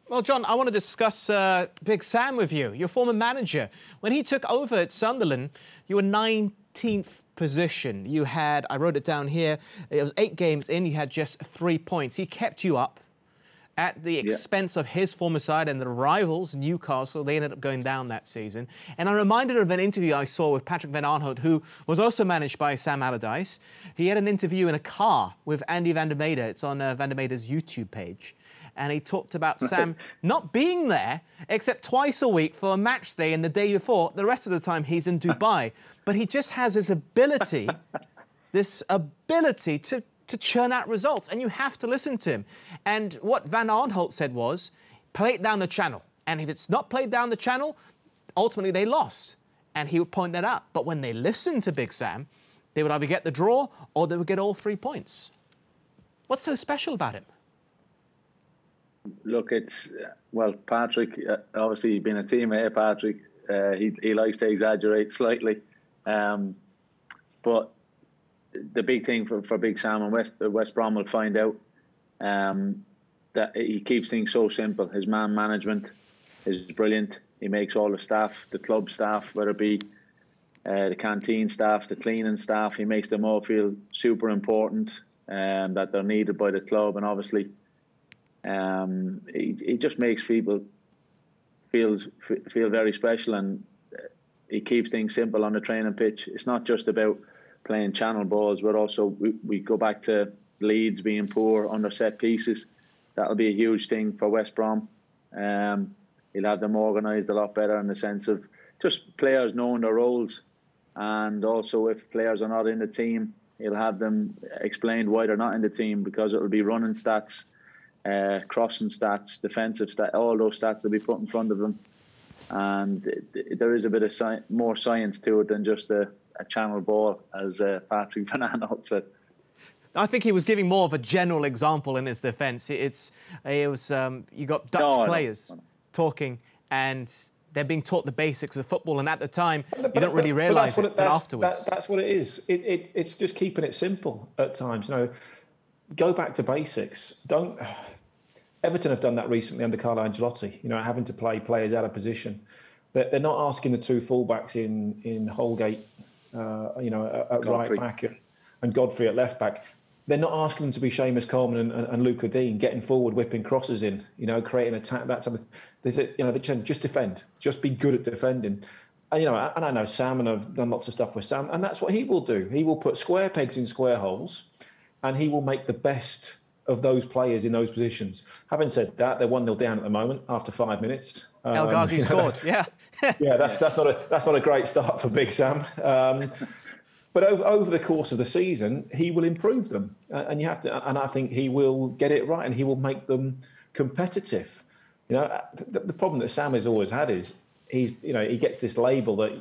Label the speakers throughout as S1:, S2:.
S1: Well, John, I want to discuss Big Sam with you, your former manager. When he took over at Sunderland, you were 19th position. You had, I wrote it down here, it was 8 games in, you had just 3 points. He kept you up at the expense of his former side and the rivals, Newcastle. They ended up going down that season. And I'm reminded of an interview I saw with Patrick Van Aanholt, who was also managed by Sam Allardyce. He had an interview in a car with Andy van der Meijden. It's on Van der Meijden's YouTube page. And he talked about Sam not being there except twice a week for a match day and the day before. The rest of the time he's in Dubai. But he just has this ability to churn out results, and you have to listen to him. And what Van Aanholt said was, play it down the channel. And if it's not played down the channel, ultimately they lost. And he would point that out. But when they listened to Big Sam, they would either get the draw or they would get all 3 points. What's so special about him?
S2: Look, it's, well, Patrick, obviously being a teammate of Patrick, he likes to exaggerate slightly. But the big thing for Big Sam and West Brom will find out that he keeps things so simple. His man management is brilliant. He makes all the staff, the club staff, whether it be the canteen staff, the cleaning staff, he makes them all feel super important and that they're needed by the club. And obviously, he just makes people feel very special, and he keeps things simple on the training pitch. It's not just about playing channel balls, but also we go back to Leeds being poor under set pieces. That'll be a huge thing for West Brom. He'll have them organised a lot better in the sense of just players knowing their roles, and also if players are not in the team, he'll have them explained why they're not in the team, because it'll be running stats, crossing stats, defensive stats, all those stats will be put in front of them. And there is a bit of more science to it than just a channel ball, as Patrick Van Aanholt said.
S1: I think he was giving more of a general example in his defence. You got Dutch players talking, and they're being taught the basics of football, and at the time you don't really realise it afterwards.
S3: That's what it is. It's just keeping it simple at times. You know, go back to basics. Everton have done that recently under Carlo Ancelotti. You know, having to play players out of position. They're not asking the 2 fullbacks in Holgate, at right back and Godfrey at left back. They're not asking them to be Seamus Coleman and Luca Dean, getting forward, whipping crosses in, creating attack. That's something. They say, they just defend, just be good at defending. And, and I know Sam, and I've done lots of stuff with Sam, and that's what he will do. He will put square pegs in square holes, and he will make the best of those players in those positions. Having said that, they're 1-0 down at the moment after 5 minutes.
S1: El Ghazi scored, yeah.
S3: Yeah, that's not a great start for Big Sam. But over the course of the season, he will improve them, and I think he will get it right, and he will make them competitive. The problem that Sam has always had is he gets this label that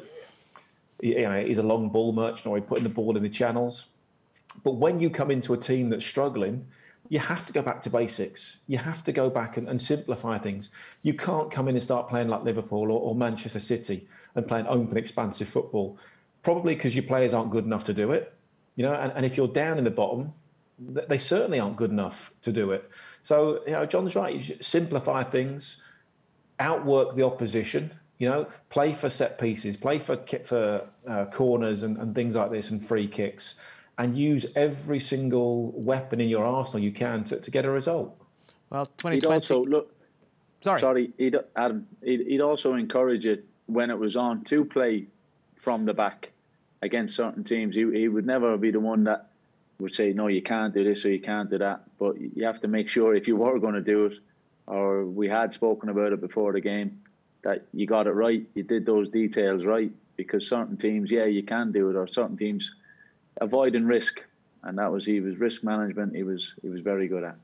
S3: he's a long ball merchant, or he's putting the ball in the channels. But when you come into a team that's struggling, you have to go back to basics. You have to go back and simplify things. You can't come in and start playing like Liverpool or Manchester City and playing open, expansive football, probably because your players aren't good enough to do it. And if you're down in the bottom, they certainly aren't good enough to do it. So, John's right. You should simplify things, outwork the opposition, play for set pieces, play for corners and things like this, and free kicks, and use every single weapon in your arsenal you can to get a result.
S1: Well, 2020...
S2: He'd also encourage it when it was on to play from the back against certain teams. He would never be the one that would say, no, you can't do this or you can't do that. But you have to make sure, if you were going to do it, or we had spoken about it before the game, that you got it right. You did those details right, because certain teams, you can do it, or certain teams avoiding risk, and he was risk management. He was very good at.